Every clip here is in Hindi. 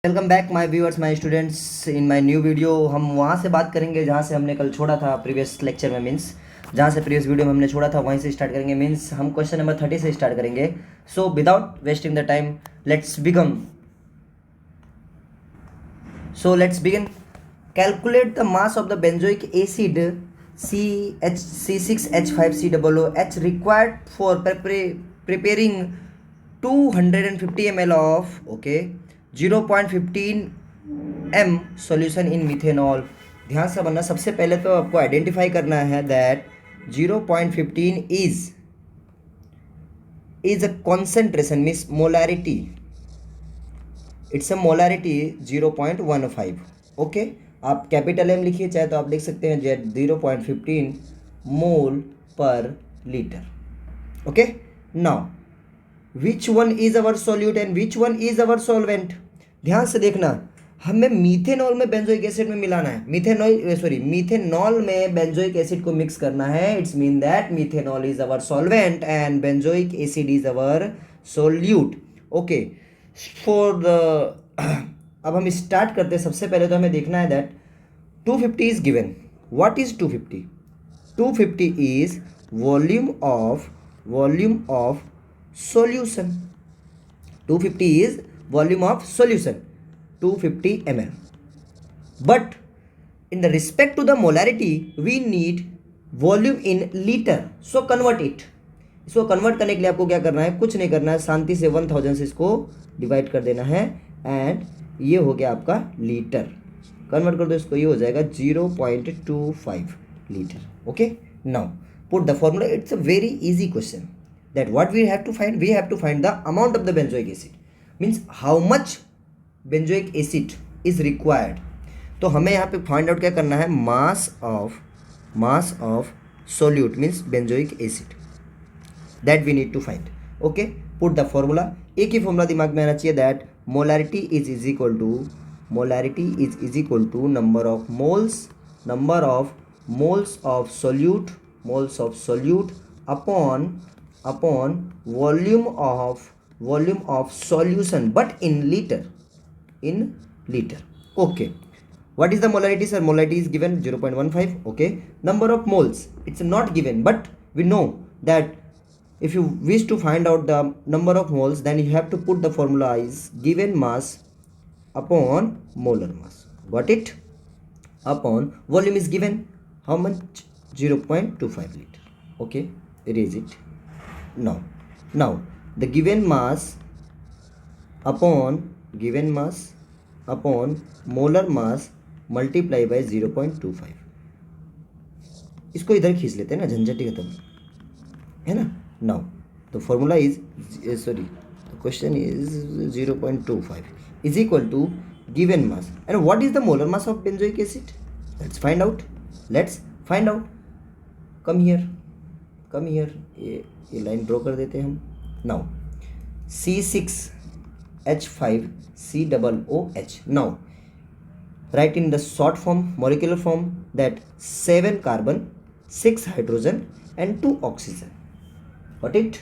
Welcome back my viewers, my students. In my new video हम वहाँ से बात करेंगे जहाँ से हमने कल छोड़ा था प्रीवियस लेक्चर में। मीन्स जहाँ से प्रीवियस वीडियो में हमने छोड़ा था वहीं से स्टार्ट करेंगे। मीन्स हम क्वेश्चन नंबर 30 से स्टार्ट करेंगे। So without wasting the time let's begin. Calculate the mass of the benzoic acid C6H5COOH required for preparing 250 ml of 0.15 m solution in methanol। ध्यान से बनना, सबसे पहले तो आपको आइडेंटिफाई करना है that 0.15 is a concentration, means molarity. It's a molarity 0.15। Okay, आप कैपिटल M लिखिए, चाहे तो आप लिख सकते हैं 0.15 मोल पर litre. Okay, now which one is our solute and which one is our solvent. ध्यान से देखना, हमें मीथेनॉल में बेंजोइक एसिड में मिलाना है। मीथेनॉल में बेंजोइक एसिड को मिक्स करना है। It's mean that methanol is our solvent and benzoic acid is our solute. Okay, for the अब हम स्टार्ट करते हैं। सबसे पहले तो हमें देखना है that 250 is given. What is 250? 250 is volume of solution। 250 is volume of solution, 250 ml। but in the respect to the molarity we need volume in liter, so convert it। इसको कन्वर्ट करने के लिए आपको क्या करना है? कुछ नहीं करना है, शांति से 1000 से इसको डिवाइड कर देना है एंड ये हो गया आपका लीटर। कन्वर्ट कर दो इसको, ये हो जाएगा 0.25 litre. Okay, now put the formula. It's a very easy question that what we have to find the amount of the benzoic acid, means how much benzoic acid is required। तो हमें यहाँ पे फाइंड आउट क्या करना है? Mass of solute means benzoic acid, that we need to find. Okay, put the formula. एक ही फॉर्मूला दिमाग में आना चाहिए that molarity is equal to number of moles of solute upon volume of solution, but in liter। Okay, what is the molarity, sir? Molarity is given 0.15। okay, number of moles, it's not given, but we know that if you wish to find out the number of moles, then you have to put the formula is given mass upon molar mass। got it? Upon volume is given how much? 0.25 liter। okay, erase it now the given mass upon molar mass multiply by 0.25। इसको इधर खींच लेते हैं ना, झंझट ही खत्म है ना। Now the formula is the question is 0.25 is equal to given mass and what is the molar mass of benzoic acid? Let's find out. Come here, ये लाइन ड्रॉ कर देते हैं हम। Now C6H5COOH। Now write in the short form, molecular form, that 7 carbon 6 hydrogen and 2 oxygen. Got it?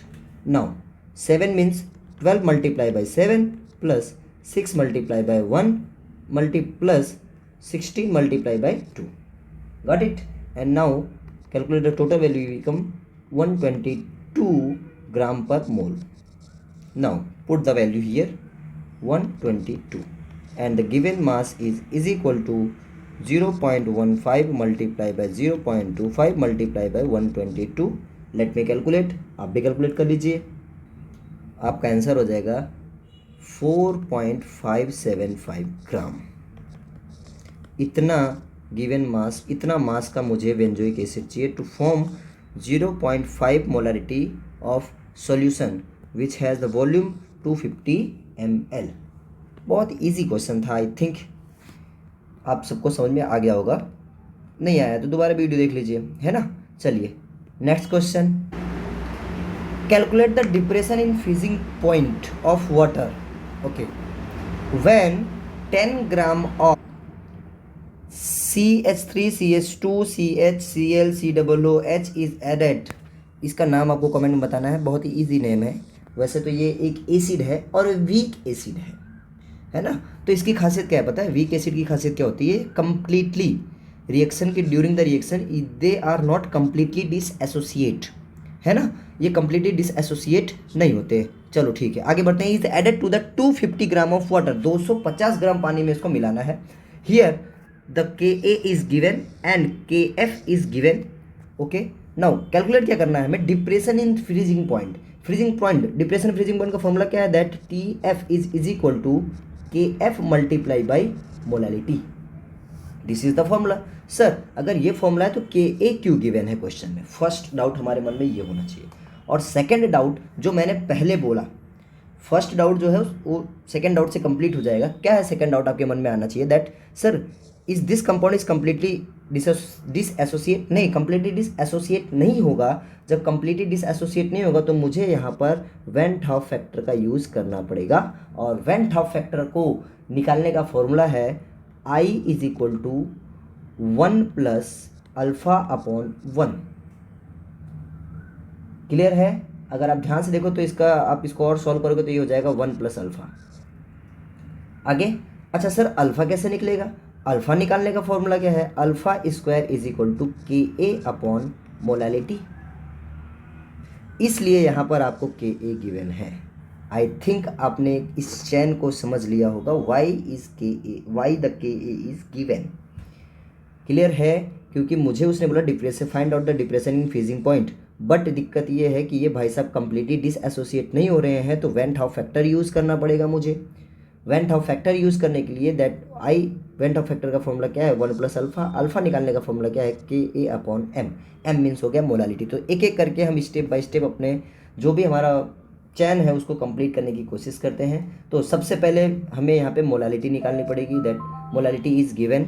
Now 7 means 12 multiply by 7 plus 6 multiply by 1 plus 16 multiply by 2। Got it? And now calculate the total value become 122 gram per mole। now put the value here 122 and the given mass is equal to 0.15 multiplied by 0.25 multiplied by 122। let me calculate, आप भी कैलकुलेट कर लीजिए। आपका आंसर हो जाएगा 4.575 ग्राम। इतना गिवन मास, इतना मास का मुझे बेंजोइक एसिड चाहिए to form 0.5 molarity of solution which has the volume 250 ml। बहुत इजी क्वेश्चन था। आई थिंक आप सबको समझ में आ गया होगा। नहीं आया तो दोबारा वीडियो देख लीजिए, है ना। चलिए next question. Calculate the depression in freezing point of water. Okay, when 10 gram of CH3CH2CHClCOOH is added. इसका नाम आपको कमेंट में बताना है, बहुत ही इजी नेम है। वैसे तो ये एक एसिड है और वीक एसिड है ना। तो इसकी खासियत क्या है पता है, वीक एसिड की खासियत क्या होती है, कंप्लीटली रिएक्शन की during the reaction they are not completely dissociate, है ना, ये कंप्लीटली डिसएसोसिएट नहीं होते। चलो ठीक है, आगे बढ़ते हैं। Is added to the 250 gram of water, 250 gram पानी में इसको मिलाना है। Here the Ka is given and Kf is given. Okay, now calculate क्या करना है हमें, depression in freezing point. Freezing point, depression freezing point का फॉर्मूला क्या है, that Tf is equal to Kf multiply by molality. This is the formula. Sir अगर ये फॉर्मूला है तो Ka क्यों गिवन है क्वेश्चन में, फर्स्ट डाउट हमारे मन में ये होना चाहिए। और सेकंड डाउट जो मैंने पहले बोला, फर्स्ट डाउट जो है वो सेकंड डाउट से कंप्लीट हो जाएगा। क्या है सेकंड डाउट आपके मन में आना चाहिए, that sir is this compound is completely dissociate, नहीं कंप्लीटली डिसएसोसिएट नहीं होगा। जब कंप्लीटली डिसएसोसिएट नहीं होगा तो मुझे यहाँ पर वेंट हॉफ फैक्टर का यूज़ करना पड़ेगा, और वेंट हॉफ फैक्टर को निकालने का फॉर्मूला है I is equal to 1 plus alpha upon 1। Clear है, अगर आप ध्यान से देखो तो इसका आप इसको और सॉल्व करोगे तो ये हो जाएगा 1 प्लस अल्फा। आगे, अच्छा सर अल्फा कैसे निकलेगा, अल्फा निकालने का फॉर्मूला क्या है, alpha square is equal to Ka upon molality. इसलिए यहाँ पर आपको Ka गिवन है। आई थिंक आपने इस चैन को समझ लिया होगा, why the Ka is given. Clear है, क्योंकि मुझे उसने बोला depression, find out the depression in freezing point, but दिक्कत ये है कि ये भाई साहब कंप्लीटली डिसएसोसिएट नहीं हो रहे हैं, तो वेंट हॉफ फैक्टर यूज़ करना पड़ेगा मुझे। वेंट हॉफ फैक्टर यूज़ करने के लिए that I, went half factor का फॉर्मूला क्या है 1 प्लस अल्फा, अल्फा निकालने का फॉर्मूला क्या है Ka upon M, M means हो गया मोलालिटी। तो एक एक करके हम स्टेप बाय स्टेप अपने जो भी हमारा चैन है उसको कंप्लीट करने की कोशिश करते हैं। तो सबसे पहले हमें यहाँ पे मोलालिटी निकालनी पड़ेगी, that molality is given,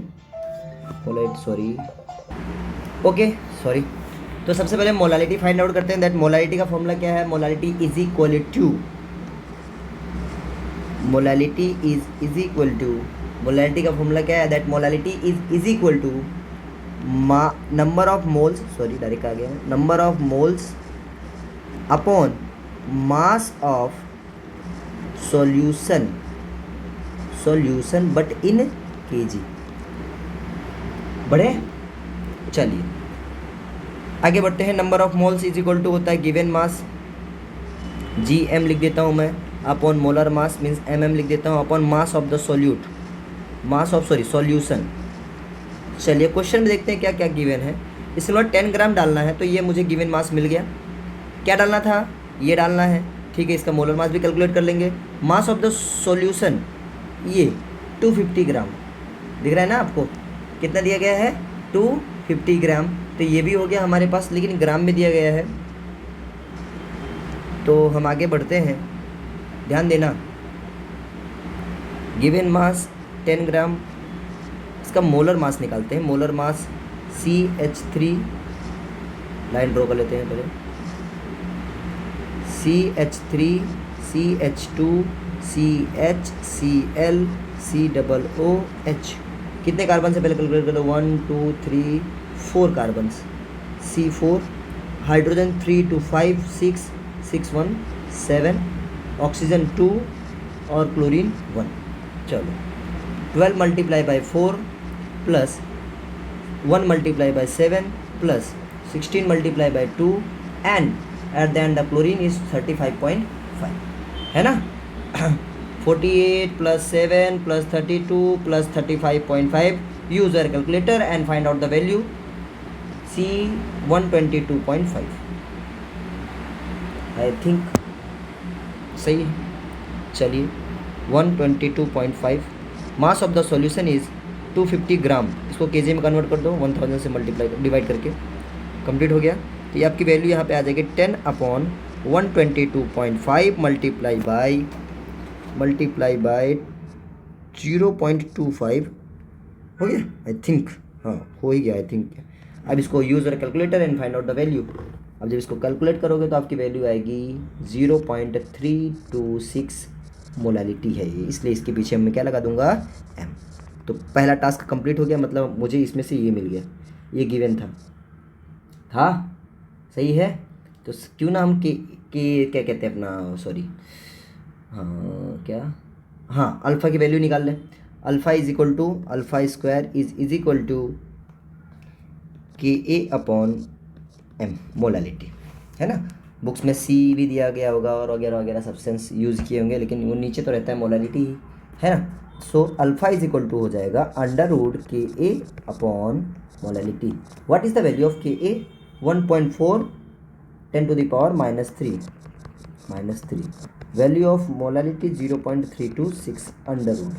sorry. तो सबसे पहले मोलालिटी फाइंड आउट करते हैं, दैट मोलालिटी का फॉर्मूला क्या है, molality is equal to, molality is equal to, molality का फॉर्मूला क्या है, that molality is equal to number of moles, sorry direct आ गया है, number of moles upon mass of solution but in Kg। बढ़े, चलिए आगे बढ़ते हैं। Number of moles is equal to होता है गिवन मास, Gm लिख देता हूँ मैं, upon molar mass means mm लिख देता हूँ, upon mass of the solution. चलिए क्वेश्चन में देखते हैं क्या क्या गिवन है। इसमें 10 ग्राम डालना है, तो ये मुझे गिवन मास मिल गया। क्या डालना था, ये डालना है, ठीक है। इसका मोलर मास भी कैलकुलेट कर लेंगे। मास ऑफ द सॉल्यूशन ये 250 ग्राम दिख रहा है ना आपको, कितना दिया गया है 250 ग्राम, तो ये भी हो गया हमारे पास, लेकिन ग्राम में दिया गया है। तो हम आगे बढ़ते हैं, ध्यान देना, गिवन मास 10 ग्राम, इसका मोलर मास निकालते हैं। Molar mass CH3, line draw कर लेते हैं पहले, CH3 CH2 CH Cl COOH, कितने कार्बन से पहले कैलकुलेट करो, 1 2 3 4 कार्बन, C4, हाइड्रोजन 3 2 5 6 6 1 7, ऑक्सीजन 2 और क्लोरीन 1। चलो 12 multiply by 4 plus 1 multiply by 7 plus 16 multiply by 2 and at the end the chlorine is 35.5, है ना। 48 plus 7 plus 32 plus 35.5, use your calculator and find out the value, C 122.5। I think सही है। चलिए 122.5, mass of the solution is 250 ग्राम, इसको केजी में कन्वर्ट कर दो, 1000 से मल्टीप्लाई डिवाइड करके, कंप्लीट हो गया। तो ये आपकी वैल्यू यहाँ पे आ जाएगी 10/122.5 मल्टीप्लाई बाई 0.25, हो गया आई थिंक, हाँ हो ही गया आई थिंक। अब इसको यूज़ और calculator and find out the value. अब जब इसको कैलकुलेट करोगे तो आपकी वैल्यू आएगी 0.326 मोलालिटी है ये, इसलिए इसके पीछे मैं क्या लगा दूंगा, m। तो पहला टास्क कंप्लीट हो गया, मतलब मुझे इसमें से ये मिल गया, ये गिवन था सही है। तो क्यों ना हम के क्या कहते हैं अपना, सॉरी हाँ क्या हाँ, अल्फ़ा की वैल्यू निकाल लें। Alpha is equal to alpha square is equal to K a upon M, molality, है ना। बुक्स में सी भी दिया गया होगा और वगैरह वगैरह सब्सटेंस यूज़ किए होंगे, लेकिन वो नीचे तो रहता है मोलालिटी ही, है ना। So alpha is equal to हो जाएगा under root K a upon molality. What is the value of K a? 1.4 10 to the power -3 value of molality 0.326 under root.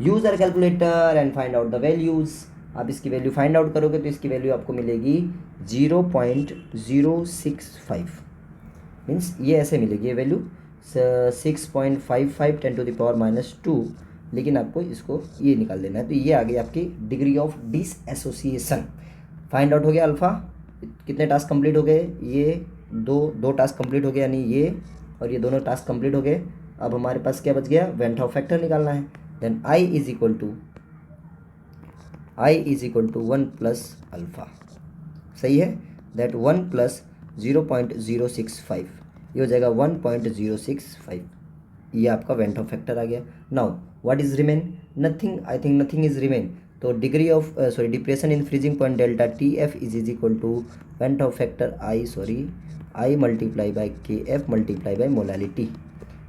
Use our calculator and find out the values. आप इसकी वैल्यू फाइंड आउट करोगे तो इसकी वैल्यू आपको मिलेगी 0.065, मीन्स ये ऐसे मिलेगी ये वैल्यू 6.55 10 to the power -2, लेकिन आपको इसको ये निकाल लेना है। तो ये आ गई आपकी degree of dissociation. Find out हो गया अल्फ़ा। कितने टास्क कंप्लीट हो गए? ये दो टास्क कंप्लीट हो गए, यानी ये और ये दोनों टास्क कंप्लीट हो गए। अब हमारे पास क्या बच गया? वेन हाउ फैक्टर निकालना है। Then I is equal to 1 plus alpha, सही है। दैट 1 प्लस 0.065, ये हो जाएगा 1.065। ये आपका वेन हाउ फैक्टर आ गया। Now what is remain? Nothing, I think nothing is remain. तो degree of depression in freezing point delta T F is equal to when how factor I multiply by K F multiply by molality.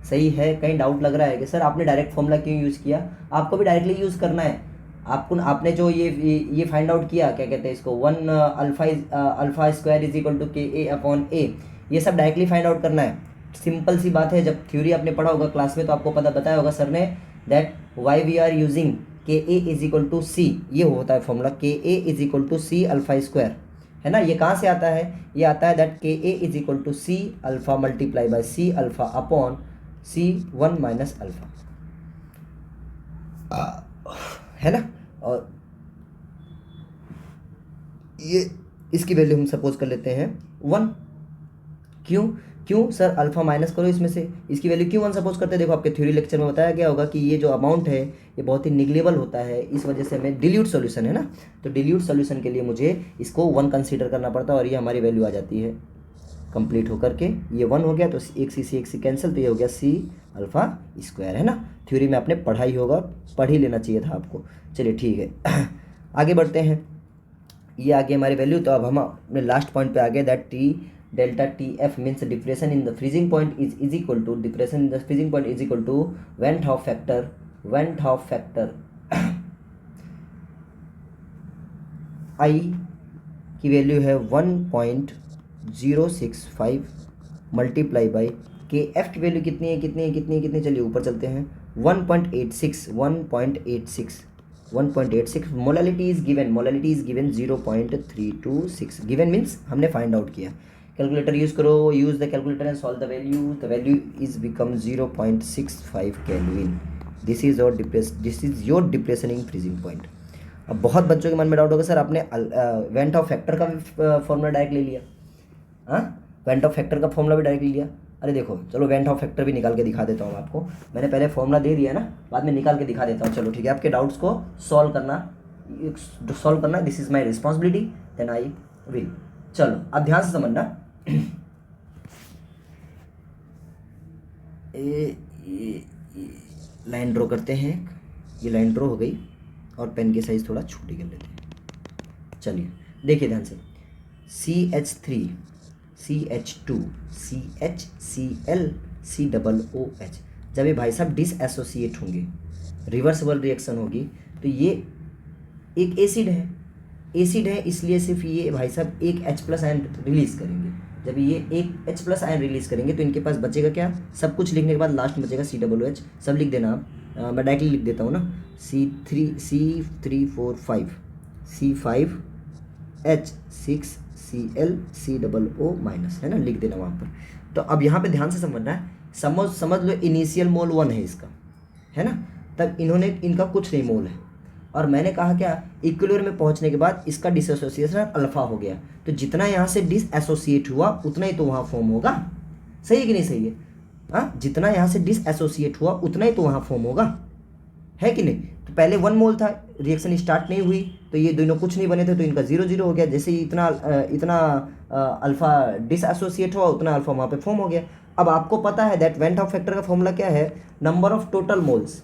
सही है। कहीं डाउट लग रहा है कि सर आपने डायरेक्ट फॉर्मूला क्यों यूज़ किया? आपको भी डायरेक्टली यूज़ करना है। आपने जो ये फाइंड आउट किया, क्या कहते हैं इसको, 1 alpha square is equal to K a upon ए, ये सब डायरेक्टली फाइंड आउट करना है। सिंपल सी बात है। जब थ्योरी आपने पढ़ा होगा क्लास में तो आपको पता बताया होगा सर ने, that why we are using K a is equal to C, ये होता है formula K a is equal to C alpha square, है ना। ये कहाँ से आता है? ये आता है that K a is equal to C alpha multiply by C alpha upon C 1 minus alpha, है ना। और ये इसकी वैल्यू हम सपोज कर लेते हैं 1। क्यों सर? अल्फ़ा माइनस करो इसमें से, इसकी वैल्यू क्यों 1 सपोज करते हैं? देखो आपके थ्योरी लेक्चर में बताया गया होगा कि ये जो अमाउंट है ये बहुत ही निगलेबल होता है, इस वजह से हमें डिल्यूट सॉल्यूशन, है ना। तो डिल्यूट सॉल्यूशन के लिए मुझे इसको 1 कंसीडर करना पड़ता है और ये हमारी वैल्यू आ जाती है कंप्लीट होकर के। ये 1 हो गया तो एक सी कैंसिल, तो ये हो गया सी अल्फ़ा स्क्वायर, है ना। थ्योरी में आपने पढ़ा ही होगा, पढ़ ही लेना चाहिए था आपको। चलिए ठीक है, आगे बढ़ते हैं। ये आ गई हमारी वैल्यू। तो अब हम अपने लास्ट पॉइंट पे आ गए, that T delta T F means depression in the freezing point is equal to depression in the freezing point is equal to when how factor I की वैल्यू है 1.065 मल्टीप्लाई बाई के एफ की वैल्यू कितनी है? चलिए ऊपर चलते हैं। 1.86 molality is given 0.326 given means हमने फाइंड आउट किया। कैलकुलेटर यूज़ करो, use the calculator and solve the value. The value is become 0.65 kelvin. This is your depression in freezing point. अब बहुत बच्चों के मन में डाउट होगा, सर आपने वेंट ऑफ फैक्टर का भी फॉर्मूला डायरेक्ट ले लिया। हाँ, वेंट ऑफ फैक्टर का फॉर्मूला भी डायरेक्ट ले लिया। अरे देखो, चलो वेंट ऑफ फैक्टर भी निकाल के दिखा देता हूँ आपको। मैंने पहले फॉर्मूला दे दिया ना, बाद में निकाल के दिखा देता हूँ। चलो ठीक है, आपके डाउट्स को सॉल्व करना this is my responsibility, then I will. चलो अब ध्यान से समझना। लाइन ड्रॉ करते हैं। ये लाइन ड्रॉ हो गई और पेन की साइज़ थोड़ा छोटी कर लेते हैं। चलिए देखिए ध्यान से, CH3 CH2 CHCl COOH, जब ये भाई साहब डिसएसोसिएट होंगे, रिवर्सिबल रिएक्शन होगी, तो ये एक एसिड है, इसलिए सिर्फ ये भाई साहब एक H+ आयन रिलीज़ करेंगे। जब ये एक H+ आयन रिलीज़ करेंगे तो इनके पास बचेगा क्या? सब कुछ लिखने के बाद लास्ट में बचेगा COOH। सब लिख देना आप, मैं डायरेक्टली लिख देता हूँ ना, C345 C5H6Cl COO माइनस, है ना, लिख देना वहाँ पर। तो अब यहाँ पे ध्यान से समझना है। समझ लो इनिशियल मोल 1 है इसका, है ना। तब इनका कुछ नहीं मोल है, और मैंने कहा क्या, इक्विलिब्रियम में पहुँचने के बाद इसका डिसएसोसिएशन अल्फा हो गया, तो जितना यहाँ से डिसएसोसिएट हुआ उतना ही तो वहाँ फॉर्म होगा। सही है कि नहीं सही है? हाँ, जितना यहाँ से डिसएसोसिएट हुआ उतना ही तो वहाँ फॉर्म होगा, है कि नहीं। तो पहले 1 मोल था, रिएक्शन स्टार्ट नहीं हुई तो ये दोनों कुछ नहीं बने थे, तो इनका 0 हो गया। जैसे ही इतना अल्फा डिसएसोसिएट हुआ उतना अल्फा वहाँ पे फॉर्म हो गया। अब आपको पता है दैट वेन हाउ फैक्टर का फॉर्मूला क्या है? Number of total moles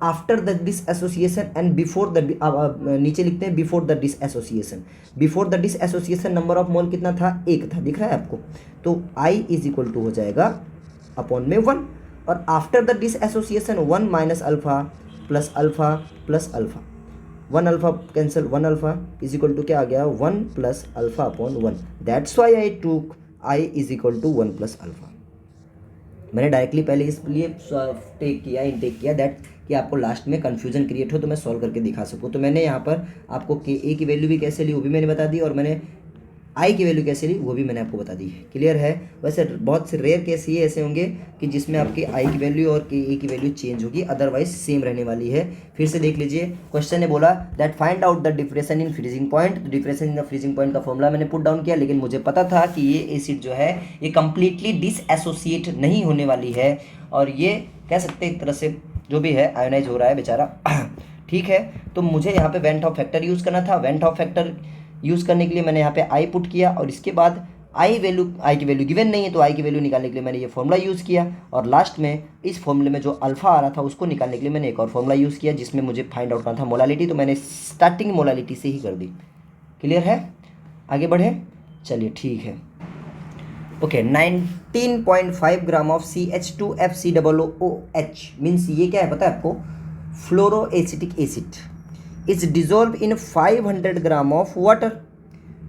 after the dissociation and before the, नीचे लिखते हैं before the dissociation. Before the dissociation number of mole कितना था, 1 था, दिख रहा है आपको। तो आई इज इक्वल टू हो जाएगा अपॉन में 1, और after the dissociation 1 minus alpha plus alpha plus alpha, 1 alpha cancel, 1 alpha is equal to क्या आ गया, 1 plus alpha upon 1। That's why I took I is equal to 1 plus alpha. मैंने डायरेक्टली पहले इसलिए टेक किया, इनटेक किया दैट कि आपको लास्ट में कन्फ्यूजन क्रिएट हो तो मैं सॉल्व करके दिखा सकूँ। तो मैंने यहाँ पर आपको के ए की वैल्यू भी कैसे ली वो भी मैंने बता दी, और मैंने आई की वैल्यू कैसे ली वो भी मैंने आपको बता दी। क्लियर है। वैसे बहुत से रेयर केस ये ऐसे होंगे कि जिसमें आपकी आई की वैल्यू और के ए की वैल्यू चेंज होगी, अदरवाइज सेम रहने वाली है। फिर से देख लीजिए, क्वेश्चन ने बोला that find out the depression in freezing point. तो depression in the freezing point का फॉर्मूला मैंने पुट डाउन किया, लेकिन मुझे पता था कि ये एसिड जो है ये कंप्लीटली डिसएसोसिएट नहीं होने वाली है, और ये कह सकते हैं एक तरह से जो भी है आयोनाइज हो रहा है बेचारा। ठीक है, तो मुझे यहाँ पे वेंट ऑफ फैक्टर यूज़ करना था। वेंट ऑफ फैक्टर यूज़ करने के लिए मैंने यहाँ पे आई पुट किया, और इसके बाद आई की वैल्यू गिवन नहीं है, तो आई की वैल्यू निकालने के लिए मैंने ये फॉर्मूला यूज़ किया, और लास्ट में इस फॉर्मूले में जो अल्फा आ रहा था उसको निकालने के लिए मैंने एक और फॉर्मूला यूज़ किया जिसमें मुझे फाइंड आउट करना था मोलालिटी। तो मैंने स्टार्टिंग मोलालिटी से ही कर दी। क्लियर है, आगे बढ़े, चलिए ठीक है। Okay, 19.5 gram of CH2FCOOH means ये क्या है पता है आपको, फ्लोरोएसिटिक acid is dissolved in 500 gram of water.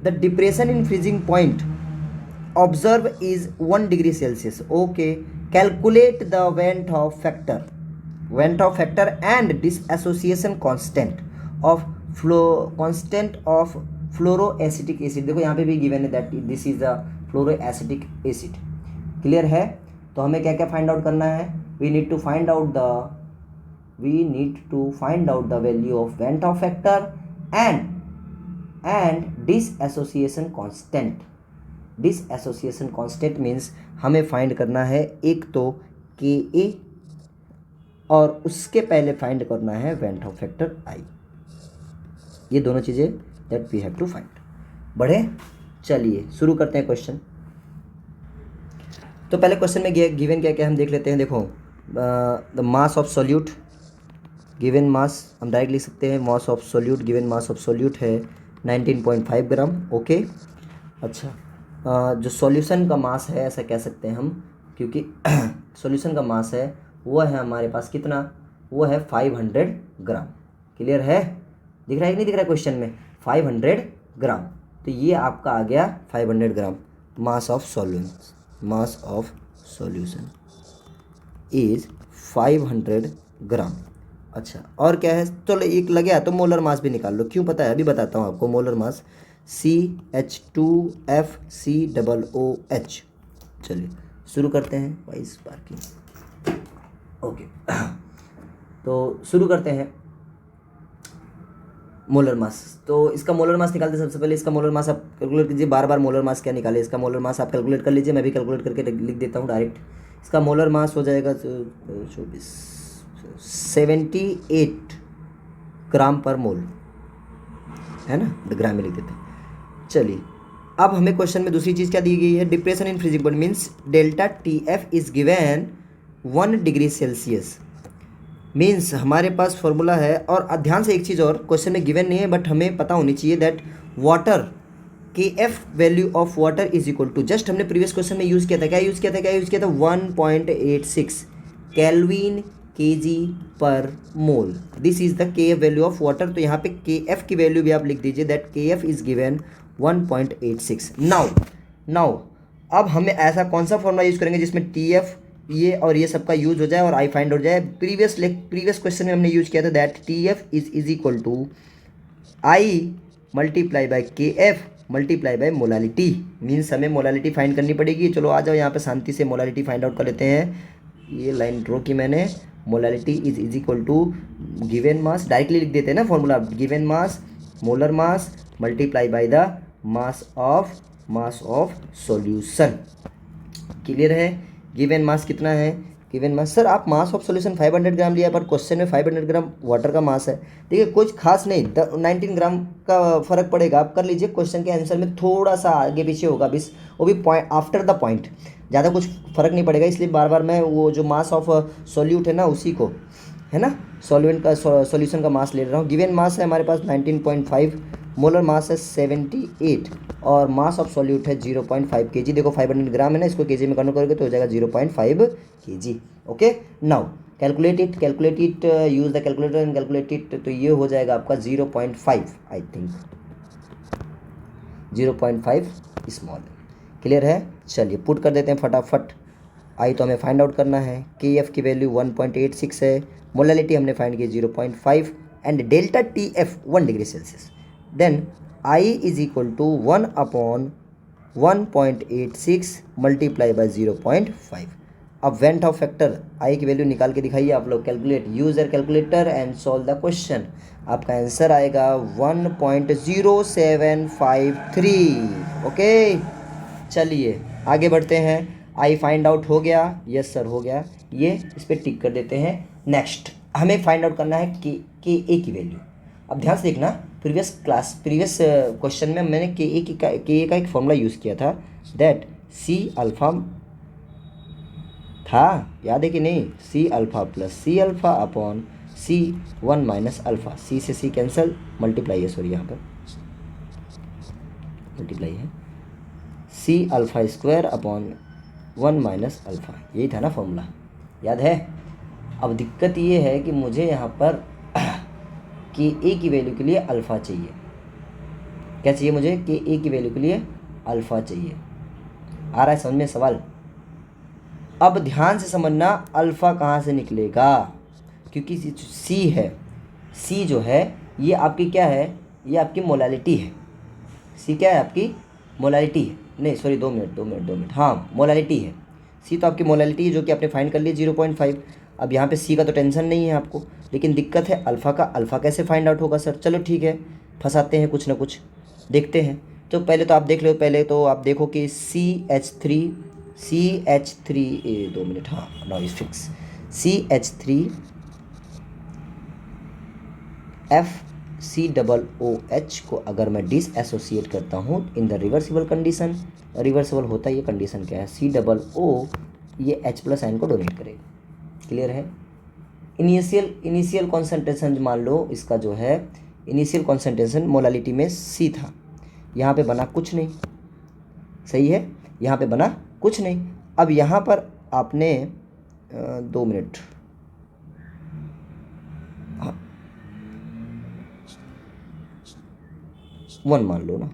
The depression in freezing point observed is 1 degree Celsius. Okay, calculate the Van't Hoff factor and dissociation constant of fluoroacetic acid. देखो यहाँ पे भी given है that this is a fluoroacetic acid. Clear है। तो हमें क्या क्या फाइंड आउट करना है, we need to find out the value of Van't Hoff factor and dissociation constant. Dissociation constant means हमें फाइंड करना है एक तो Ka और उसके पहले फाइंड करना है Van't Hoff factor I। ये दोनों चीज़ें that we have to find। बढ़े, चलिए शुरू करते हैं क्वेश्चन। तो पहले क्वेश्चन में गिवन क्या क्या हम देख लेते हैं। देखो, the mass of solute, given mass हम डायरेक्ट लिख सकते हैं, mass of solute, given mass of solute है 19.5 ग्राम। ओके, अच्छा, जो सॉल्यूशन का मास है ऐसा कह सकते हैं हम, क्योंकि सॉल्यूशन का मास है वो है हमारे पास कितना, वो है 500 ग्राम। क्लियर है, दिख रहा है कि नहीं दिख रहा है क्वेश्चन में, 500 ग्राम। तो ये आपका आ गया 500 ग्राम मास ऑफ सॉल्यूशन इज 500 ग्राम। अच्छा, और क्या है, तो एक लगे तो मोलर मास भी निकाल लो। क्यों पता है, अभी बताता हूँ आपको। Molar mass CH2FCOOH। चलिए शुरू करते हैं वाइस पार्किंग। ओके, तो शुरू करते हैं मोलर मास। तो इसका मोलर मास निकालते हैं। सबसे पहले इसका मोलर मास आप कैलकुलेट कीजिए, बार बार मोलर मास क्या निकाले, इसका मोलर मास आप कैलकुलेट कर लीजिए, मैं भी कैलकुलेट करके लिख देता हूँ डायरेक्ट। इसका मोलर मास हो जाएगा 78 ग्राम पर मोल, है ना, ग्राम में लिख देते हैं। चलिए, अब हमें क्वेश्चन में दूसरी चीज़ क्या दी गई है, depression in freezing point means delta TF is given 1 degree Celsius. Means हमारे पास फॉर्मूला है, और ध्यान से एक चीज़ और, क्वेश्चन में गिवन नहीं है बट हमें पता होनी चाहिए that water KF value of water is equal to, just हमने प्रीवियस क्वेश्चन में यूज़ किया था, क्या यूज़ किया था 1.86 kelvin kg per mole. This is the KF value of water. तो यहाँ पे KF की वैल्यू भी आप लिख दीजिए that KF is given 1.86। Now अब हमें ऐसा कौन सा फॉर्मूला यूज़ करेंगे जिसमें TF ये और ये सबका यूज हो जाए और आई फाइंड हो जाए। प्रीवियस क्वेश्चन में हमने यूज किया था that TF is equal to I multiply by KF multiply by molality. Means हमें मोलालिटी फाइंड करनी पड़ेगी। चलो आ जाओ यहाँ पे शांति से मोलालिटी फाइंड आउट कर लेते हैं। ये लाइन ड्रॉ की मैंने, molality is equal to given mass, directly लिख देते हैं ना formula, given mass molar mass multiply by the mass of solution. Clear है। गिवन मास कितना है, गिवन मास, सर आप मास ऑफ सॉल्यूशन 500 ग्राम लिया पर क्वेश्चन में 500 ग्राम वाटर का मास है। देखिए कुछ खास नहीं, 19 ग्राम का फर्क पड़ेगा, आप कर लीजिए। क्वेश्चन के आंसर में थोड़ा सा आगे पीछे होगा, बिस वो भी पॉइंट आफ्टर द पॉइंट, ज़्यादा कुछ फर्क नहीं पड़ेगा। इसलिए बार बार मैं वो जो मास ऑफ सॉल्यूट है ना उसी को है ना। सॉल्वेंट का सॉल्यूशन का मास ले रहा हूँ। गिवन मास है हमारे पास 19.5, मोलर मास है 78 और मास ऑफ सॉल्यूट है 0.5 kg। देखो 500 ग्राम है ना, इसको केजी में कन्वर्ट करोगे तो हो जाएगा 0.5 kg। Okay, now calculate it use the calculator and calculate it. तो ये हो जाएगा आपका 0.5, आई थिंक 0.5 स्मॉल। क्लियर है। चलिए पुट कर देते हैं फटाफट। आई तो हमें फाइंड आउट करना है। के एफ की वैल्यू 1.86 है, मोलैलिटी हमने फाइंड की 0.5 and delta T F 1 degree Celsius. Then I is equal to 1/1.86 multiply by 0.5। अब वेंट ऑफ फैक्टर आई की वैल्यू निकाल के दिखाइए आप लोग। Calculate, use your calculator and solve the question. आपका आंसर आएगा 1.0753। ओके, चलिए आगे बढ़ते हैं। आई फाइंड आउट हो गया, यस सर हो गया, ये इस पर टिक कर देते हैं। नेक्स्ट हमें फाइंड आउट करना है के ए की वैल्यू। अब ध्यान से देखना, प्रीवियस क्वेश्चन में मैंने के ए का एक फॉर्मूला यूज़ किया था, दैट सी अल्फ़ा था, याद है कि नहीं, C alpha plus C alpha upon C 1 minus alpha. C से सी कैंसिल, मल्टीप्लाई है, सॉरी यहाँ पर मल्टीप्लाई है, C alpha square upon 1 minus alpha, यही था ना फॉर्मूला, याद है। अब दिक्कत ये है कि मुझे यहाँ पर के ए की वैल्यू के लिए अल्फ़ा चाहिए। क्या चाहिए मुझे? के ए की वैल्यू के लिए अल्फ़ा चाहिए। आ रहा है समझ में सवाल? अब ध्यान से समझना, अल्फ़ा कहाँ से निकलेगा, क्योंकि सी है, सी जो है ये आपकी क्या है, ये आपकी मोलैलिटी है। सी क्या है? आपकी मोलैलिटी है। नहीं सॉरी, 2 मिनट, हाँ मोलैलिटी है। सी तो आपकी मोलैलिटी है जो कि आपने फाइंड कर ली 0.5। अब यहाँ पे सी का तो टेंशन नहीं है आपको, लेकिन दिक्कत है अल्फ़ा का। अल्फ़ा कैसे फाइंड आउट होगा सर? चलो ठीक है, फंसाते हैं कुछ ना कुछ, देखते हैं। तो पहले तो आप देख लो, पहले तो आप देखो कि CH3 2 मिनट, हाँ नाउ इज फिक्स। CH3FCOOH को अगर मैं डिसएसोसिएट करता हूँ in the reversible condition, reversible होता है ये कंडीशन क्या है, COO ये H+आयन को डोनेट करेगा। क्लियर है। इनिशियल कॉन्सेंट्रेशन मान लो इसका जो है, इनिशियल कॉन्सेंट्रेशन मोलैलिटी में C था, यहाँ पे बना कुछ नहीं, सही है, यहाँ पे बना कुछ नहीं। अब यहाँ पर आपने 2 मिनट, हाँ 1 मान लो ना,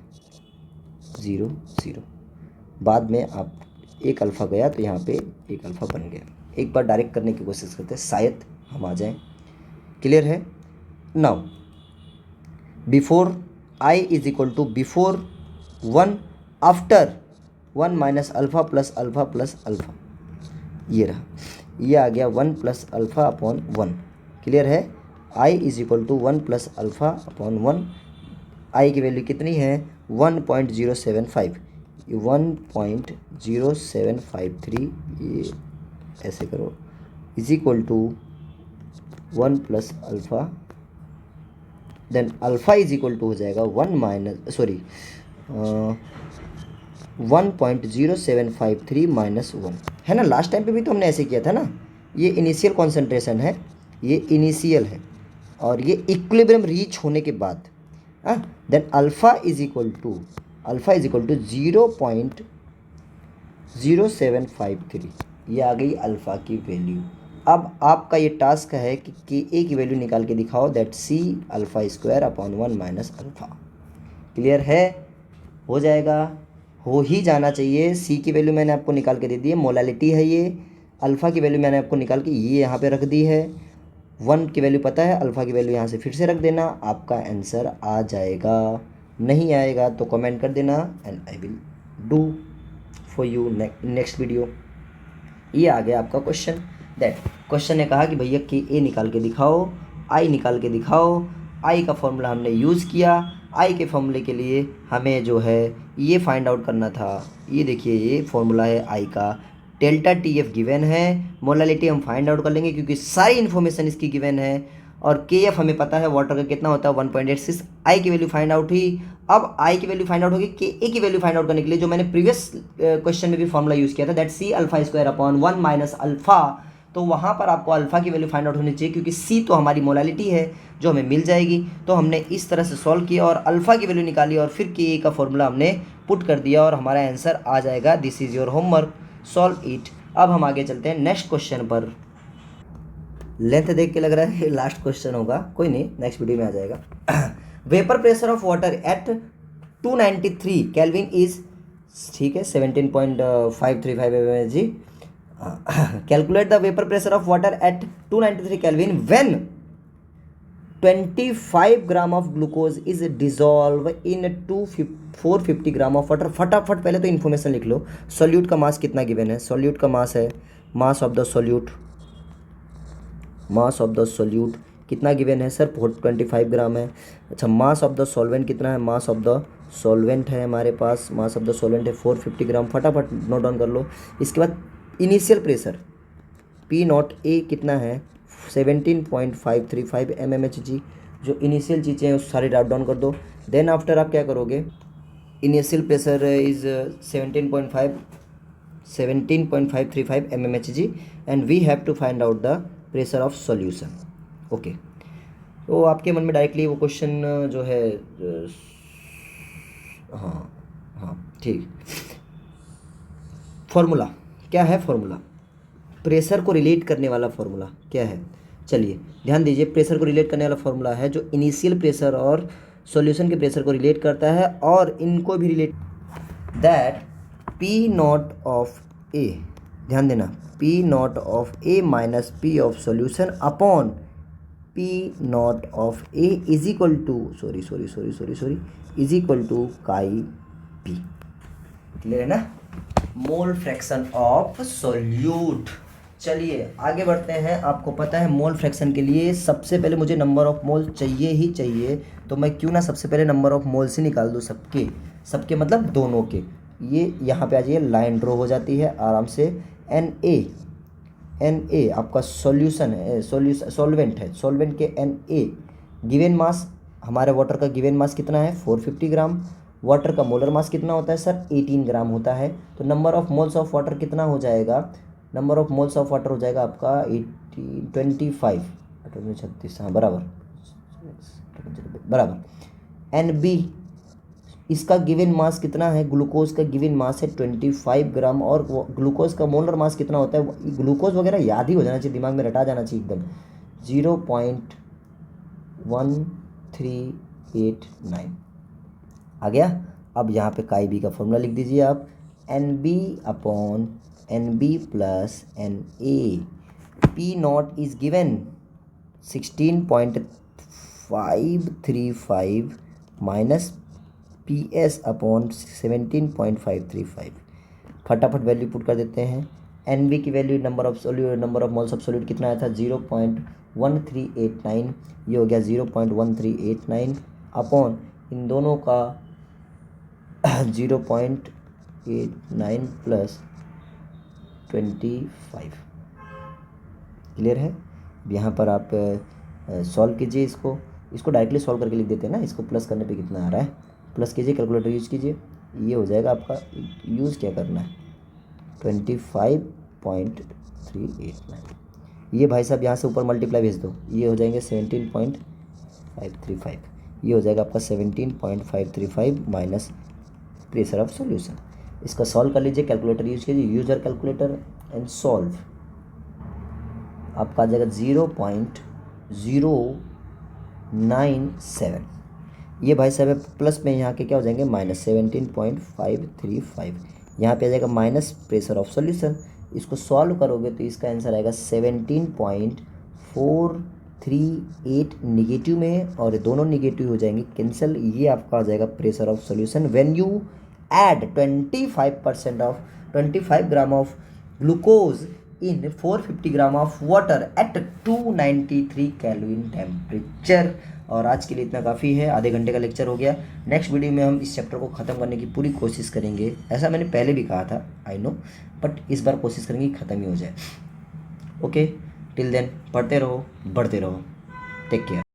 0 0, बाद में आप एक अल्फ़ा गया तो यहाँ पे एक अल्फ़ा बन गया। एक बार डायरेक्ट करने की कोशिश करते हैं, शायद हम आ जाएं। क्लियर है। Now before I is equal to before 1 after 1 minus alpha plus alpha plus alpha, ये रहा, ये आ गया 1 प्लस अल्फ़ा अपॉन 1। क्लियर है। I is equal to 1 plus alpha upon 1। I की वैल्यू कितनी है? 1.075, 1.0753, ये ऐसे करो, is equal to 1 plus alpha, then alpha is equal to हो जाएगा 1.0753 माइनस 1, है ना। लास्ट टाइम पे भी तो हमने ऐसे किया था ना। ये इनिशियल कॉन्सेंट्रेशन है, ये इनिशियल है, और ये इक्विलिब्रियम रीच होने के बाद, then alpha is equal to 0.0753, ये आ गई अल्फ़ा की वैल्यू। अब आपका ये टास्क है कि के ए की वैल्यू निकाल के दिखाओ, that C alpha square upon 1 minus alpha. Clear है। हो जाएगा, हो ही जाना चाहिए। सी की वैल्यू मैंने आपको निकाल के दे दी है, मोलैलिटी है ये। अल्फ़ा की वैल्यू मैंने आपको निकाल के ये यहाँ पे रख दी है। 1 की वैल्यू पता है, अल्फ़ा की वैल्यू यहाँ से फिर से रख देना, आपका आंसर आ जाएगा। नहीं आएगा तो कमेंट कर देना and I will do for you next video. ये आ गया आपका क्वेश्चन। दैट क्वेश्चन ने कहा कि भैया के ए निकाल के दिखाओ, आई निकाल के दिखाओ। आई का फॉर्मूला हमने यूज़ किया। आई के फॉर्मूले के लिए हमें जो है ये फाइंड आउट करना था। ये देखिए, ये फॉर्मूला है आई का, डेल्टा टी एफ गिवन है, मोलैलिटी हम फाइंड आउट कर लेंगे क्योंकि सारी इन्फॉर्मेशन इसकी गिवन है, और के एफ हमें पता है वाटर का कितना होता है 1.86। आई की वैल्यू फाइंड आउट हुई। अब आई की वैल्यू फाइंड आउट होगी के ए की वैल्यू फाइंड आउट करने के लिए जो मैंने प्रीवियस क्वेश्चन में भी फॉर्मूला यूज़ किया था, that C alpha square upon 1 minus alpha तो वहाँ पर आपको अल्फ़ा की वैल्यू फाइंड आउट होनी चाहिए, क्योंकि C तो हमारी मोलालिटी है जो हमें मिल जाएगी। तो हमने इस तरह से सॉल्व किया और अल्फ़ा की वैल्यू निकाली और फिर के का फॉर्मूला हमने पुट कर दिया और हमारा आंसर आ जाएगा। This is your homework, solve it. अब हम आगे चलते हैं नेक्स्ट क्वेश्चन पर। लेंथ देख के लग रहा है लास्ट क्वेश्चन होगा, कोई नहीं, नेक्स्ट वीडियो में आ जाएगा। Vapour pressure of water at 293 kelvin is, ठीक है, 17.535 mmHg। Calculate the vapour pressure of water at 293 kelvin when 25 gram of glucose is dissolve in 450 gram of water. फटाफट पहले तो इन्फॉर्मेशन लिख लो। सॉल्यूट का मास कितना गिवन है? सॉल्यूट का मास है, mass of the solute, mass of the solute कितना गिवन है सर? 25 ग्राम है। अच्छा, मास ऑफ द सॉल्वेंट कितना है? मास ऑफ द सॉल्वेंट है हमारे पास, मास ऑफ द सॉल्वेंट है 450 ग्राम। फटाफट नोट डाउन कर लो। इसके बाद initial pressure P not a कितना है? 17.535 mmHg। जो इनिशियल चीज़ें हैं उस सारी राइट डाउन कर दो। देन आफ्टर आप क्या करोगे? Initial pressure is 17.535 mmHg and we have to find out the pressure of solution. Okay, तो आपके मन में डायरेक्टली वो क्वेश्चन जो है, हाँ हाँ ठीक, फॉर्मूला क्या है? फॉर्मूला प्रेशर को रिलेट करने वाला फॉर्मूला क्या है? चलिए ध्यान दीजिए, प्रेशर को रिलेट करने वाला फॉर्मूला है जो इनिशियल प्रेशर और सॉल्यूशन के प्रेशर को रिलेट करता है और इनको भी relate, that P naught of A, ध्यान देना, P naught of A minus P of solution upon P naught of A is equal to is equal to chi P. Clear है ना? Mole fraction of solute. चलिए आगे बढ़ते हैं। आपको पता है मोल फ्रैक्शन के लिए सबसे पहले मुझे नंबर ऑफ मोल चाहिए ही चाहिए, तो मैं क्यों ना सबसे पहले नंबर ऑफ मोल से निकाल दूँ सबके मतलब दोनों के। ये यहाँ पे आ जाइए, लाइन ड्रॉ हो जाती है आराम से। एन ए आपका सॉल्यूशन है, सॉल्वेंट है, सॉल्वेंट के एन ए गिवन मास, हमारे वाटर का गिवन मास कितना है? 450 ग्राम। वाटर का मोलर मास कितना होता है सर? 18 ग्राम होता है। तो number of moles of water कितना हो जाएगा? Number of moles of water हो जाएगा आपका 25, हाँ बराबर। एन बी इसका गिवन मास कितना है? ग्लूकोज का गिवन मास है 25 ग्राम और ग्लूकोज का मोलर मास कितना होता है? ग्लूकोज वगैरह याद ही हो जाना चाहिए, दिमाग में रटा जाना चाहिए एकदम, 0.1389 आ गया। अब यहाँ पे काई बी का फॉर्मूला लिख दीजिए आप, N B upon N B plus N A. P naught is given 16.535 minus P S upon 17.535। फटाफट वैल्यू पुट कर देते हैं। एन बी की value number of moles of solute कितना आया था? 0.1389। ये हो गया 0.1389 अपॉन इन दोनों का 0.89 प्लस 25। क्लियर है? यहाँ पर आप सॉल्व कीजिए, इसको डायरेक्टली सॉल्व करके लिख देते हैं ना, इसको प्लस करने पे कितना आ रहा है? प्लस कीजिए, कैलकुलेटर यूज़ कीजिए, ये हो जाएगा आपका, यूज़ क्या करना है? 25.389। ये भाई साहब यहाँ से ऊपर मल्टीप्लाई भेज दो, ये हो जाएंगे 17.535। ये हो जाएगा आपका 17.535 माइनस प्रेशर ऑफ सॉल्यूशन। इसका सॉल्व कर लीजिए, कैलकुलेटर यूज कीजिए, यूजर कैलकुलेटर एंड सॉल्व। आपका आ जाएगा 0.097। ये भाई साहब प्लस में यहाँ के क्या हो जाएंगे? माइनस 17.535। यहाँ पे आ जाएगा माइनस प्रेशर ऑफ सॉल्यूशन। इसको सॉल्व करोगे तो इसका आंसर आएगा 17.438 निगेटिव में है और दोनों निगेटिव हो जाएंगे कैंसिल। ये आपका आ जाएगा pressure of solution when you add 25 gram of glucose in 450 gram of water at 293 kelvin temperature. और आज के लिए इतना काफ़ी है, आधे घंटे का लेक्चर हो गया। नेक्स्ट वीडियो में हम इस चैप्टर को ख़त्म करने की पूरी कोशिश करेंगे। ऐसा मैंने पहले भी कहा था, आई नो, बट इस बार कोशिश करेंगे कि ख़त्म ही हो जाए। ओके, टिल देन पढ़ते रहो, बढ़ते रहो, टेक केयर।